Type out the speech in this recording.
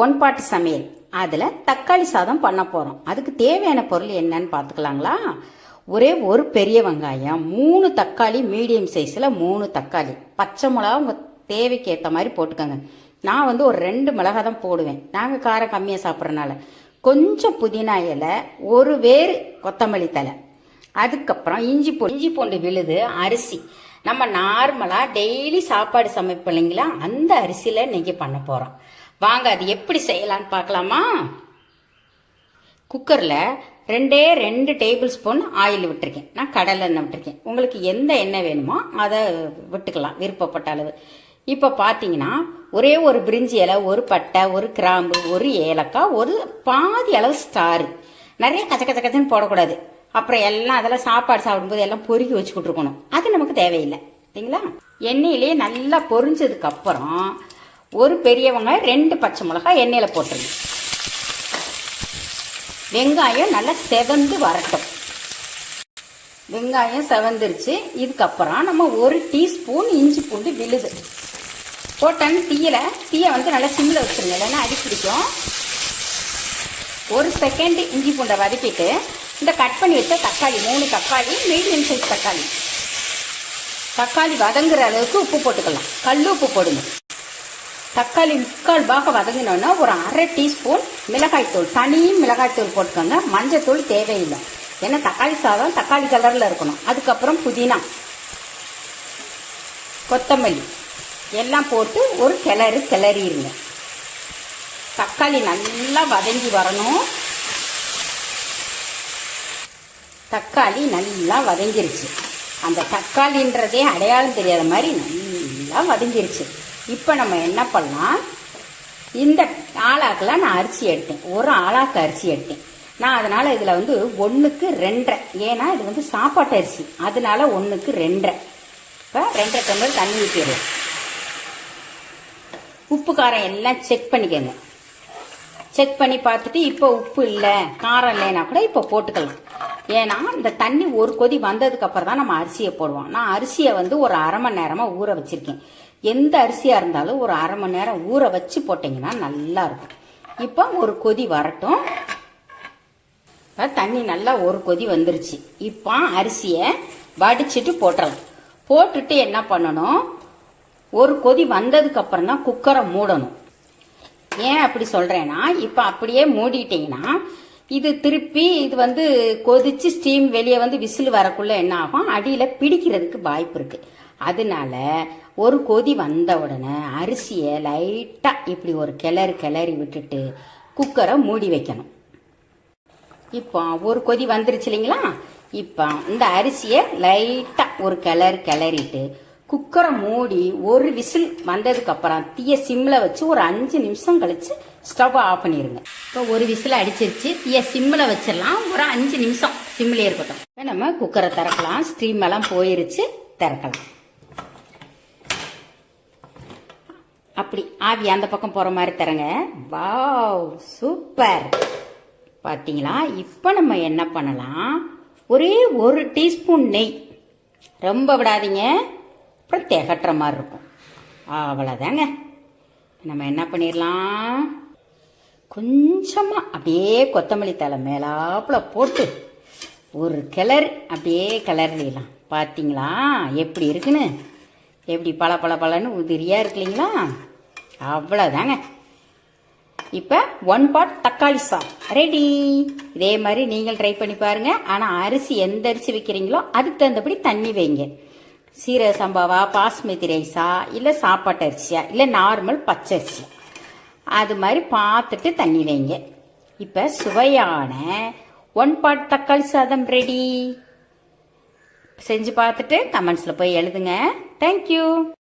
One பாட்டு சமையல். அதில் தக்காளி சாதம் பண்ண போகிறோம். அதுக்கு தேவையான பொருள் என்னன்னு பார்த்துக்கலாங்களா? ஒரே ஒரு பெரிய வெங்காயம், 3 தக்காளி, மீடியம் சைஸில் 3 தக்காளி, பச்சை மிளகா உங்கள் தேவைக்கு ஏற்ற மாதிரி போட்டுக்கோங்க. நான் வந்து ஒரு 2 மிளகா தான் போடுவேன், நாங்கள் காரம் கம்மியாக சாப்பிட்றதுனால. கொஞ்சம் புதினா இலை, ஒரு வேறு கொத்தமல்லி தலை, அதுக்கப்புறம் இஞ்சி பூண்டு விழுது, அரிசி. நம்ம நார்மலாக டெய்லி சாப்பாடு சமைப்போம் இல்லைங்களா, அந்த அரிசியில் இன்னைக்கு பண்ண போகிறோம். வாங்க அது எப்படி செய்யலான்னு பார்க்கலாமா? குக்கரில் 2 டேபிள் ஸ்பூன் ஆயில் விட்டுருக்கேன். நான் கடலை எண்ணெய் விட்டுருக்கேன். உங்களுக்கு எந்த எண்ணெய் வேணுமோ அதை விட்டுக்கலாம் விருப்பப்பட்ட அளவு. இப்போ பார்த்தீங்கன்னா ஒரே ஒரு பிரிஞ்சி இலை, ஒரு பட்டை, ஒரு கிராம்பு, ஒரு ஏலக்காய், ஒரு பாதி அளவு ஸ்டார். நிறைய கச்சன்னு போடக்கூடாது. அப்புறம் எல்லாம் அதெல்லாம் சாப்பாடு சாப்பிடும்போது எல்லாம் பொறுக்கி வச்சுக்கிட்டு இருக்கணும். அது நமக்கு தேவையில்லை சரிங்களா? எண்ணெயிலே நல்லா பொரிஞ்சதுக்கு அப்புறம் ஒரு பெரிய வெங்காயம், 2 பச்சை மிளகாய் எண்ணெயில் போட்டுருங்க. வெங்காயம் நல்லா செவந்து வரட்டும். வெங்காயம் செவந்துருச்சு. இதுக்கப்புறம் நம்ம 1 டீஸ்பூன் இஞ்சி பூண்டு விழுது போட்டேன்னு தீயை வந்து நல்லா சிம்மில் வச்சுருங்க, இல்லைன்னா அடி பிடிக்கும். 1 செகண்ட் இஞ்சி பூண்டை வதக்கிட்டு இந்த கட் பண்ணி வச்ச தக்காளி, 3 தக்காளி, மீடியம் சைஸ் தக்காளி வதங்குற அளவுக்கு உப்பு போட்டுக்கலாம். கல் உப்பு போடுங்க. தக்காளி 3/4 பாகம் வதங்கினோன்னா ஒரு 1/2 டீஸ்பூன் மிளகாய்த்தூள், தனி மிளகாய்த்தூள் போட்டுக்கோங்க. மஞ்சத்தூள் தேவையில்லை, ஏன்னா தக்காளி சாதம் தக்காளி கலரில் இருக்கணும். அதுக்கப்புறம் புதினா, கொத்தமல்லி எல்லாம் போட்டு ஒரு கிளறிடுங்க. தக்காளி நல்லா வதங்கி வரணும். தக்காளி நல்லா வதங்கிருச்சு. அந்த தக்காளின்றதே அடையாளம் தெரியாத மாதிரி நல்லா வதங்கிருச்சு. இப்போ நம்ம என்ன பண்ணலாம், இந்த ஆளாக்கெல்லாம் நான் அரிசி எடுத்தேன், ஒரு ஆளாக்கு அரிசி எடுத்தேன் நான். அதனால் இதில் வந்து 1க்கு 2.5, ஏன்னா இது வந்து சாப்பாட்டு அரிசி, அதனால 1க்கு 2.5. இப்போ 2 டம்ளர் தண்ணி ஊற்றிடலாம். உப்பு காரம் எல்லாம் செக் பண்ணிக்கோங்க. செக் பண்ணி பார்த்துட்டு இப்போ உப்பு இல்லை, காரம் இல்லைன்னா கூட இப்போ போட்டுக்கலாம். ஏன்னா இந்த தண்ணி ஒரு கொதி வந்ததுக்கு அப்புறம் தான் நம்ம அரிசியை போடுவோம். நான் அரிசியை வந்து ஒரு 1/2 மணி நேரமாக ஊற வச்சிருக்கேன். எந்த அரிசியாக இருந்தாலும் ஒரு 1/2 மணி நேரம் ஊற வச்சு போட்டிங்கன்னா நல்லா இருக்கும். இப்போ ஒரு கொதி வரட்டும். தண்ணி நல்லா ஒரு கொதி வந்துருச்சு. இப்போ அரிசியை வடிச்சிட்டு போட்டுடலாம். போட்டுட்டு என்ன பண்ணணும், ஒரு கொதி வந்ததுக்கு அப்புறம் தான் குக்கரை மூடணும். ஏன் அப்படி சொல்றேன்னா, இப்போ அப்படியே மூடிட்டீங்கன்னா இது திருப்பி இது வந்து கொதிச்சு ஸ்டீம் வெளியே வந்து விசில் வரக்குள்ள என்ன ஆகும், அடியில் பிடிக்கிறதுக்கு வாய்ப்பு இருக்கு. அதனால ஒரு கொதி வந்த உடனே அரிசியை லைட்டாக இப்படி ஒரு கிளறி விட்டுட்டு குக்கரை மூடி வைக்கணும். இப்போ ஒரு கொதி வந்துருச்சு இல்லைங்களா? இப்போ இந்த அரிசியை லைட்டாக ஒரு கிளறிட்டு குக்கரை மூடி ஒரு விசில் வந்ததுக்கு அப்புறம் தீயை சிம்மில் வச்சு ஒரு 5 நிமிஷம் கழிச்சு ஸ்டவ் ஆஃப் பண்ணிடுங்க. இப்போ ஒரு விசில் அடிச்சிருச்சு. தீயை சிம்மில் வச்சிடலாம், ஒரு 5 நிமிஷம் சிம்மிலே இருக்கட்டும். இப்போ நம்ம குக்கரை திறக்கலாம். ஸ்டீம் எல்லாம் போயிருச்சு, திறக்கலாம். அப்படி ஆவி அந்த பக்கம் போகிற மாதிரி தரங்க. Wow, super. பார்த்தீங்களா? இப்போ நம்ம என்ன பண்ணலாம், ஒரே 1 டீஸ்பூன் நெய், ரொம்ப விடாதீங்க, அப்புறம் திகட்டுற மாதிரி இருக்கும். அவ்வளோதாங்க. நம்ம என்ன பண்ணிடலாம், கொஞ்சமாக அப்படியே கொத்தமல்லி தலை மேலாப்புல போட்டு ஒரு அப்படியே கிளறிடலாம். பார்த்தீங்களா எப்படி இருக்குன்னு? எப்படி பளன்னு உதிரியாக இருக்கு இல்லைங்களா? அவ்வளோதாங்க. இப்போ 1 பாட் தக்காளி சாதம் ரெடி. இதே மாதிரி நீங்கள் ட்ரை பண்ணி பாருங்க. ஆனால் அரிசி எந்த அரிசி வைக்கிறீங்களோ அதுக்கு தகுந்தபடி தண்ணி வைங்க. சீரக சம்பாவா, பாஸ்மதி ரைஸா, இல்லை சாப்பாட்டு அரிசியா, இல்லை நார்மல் பச்சரிசியா, அது மாதிரி பார்த்துட்டு தண்ணி வைங்க. இப்போ சுவையான 1 பாட் தக்காளி சாதம் ரெடி. செஞ்சு பார்த்துட்டு கமெண்ட்ஸில் போய் எழுதுங்க. தேங்க்யூ.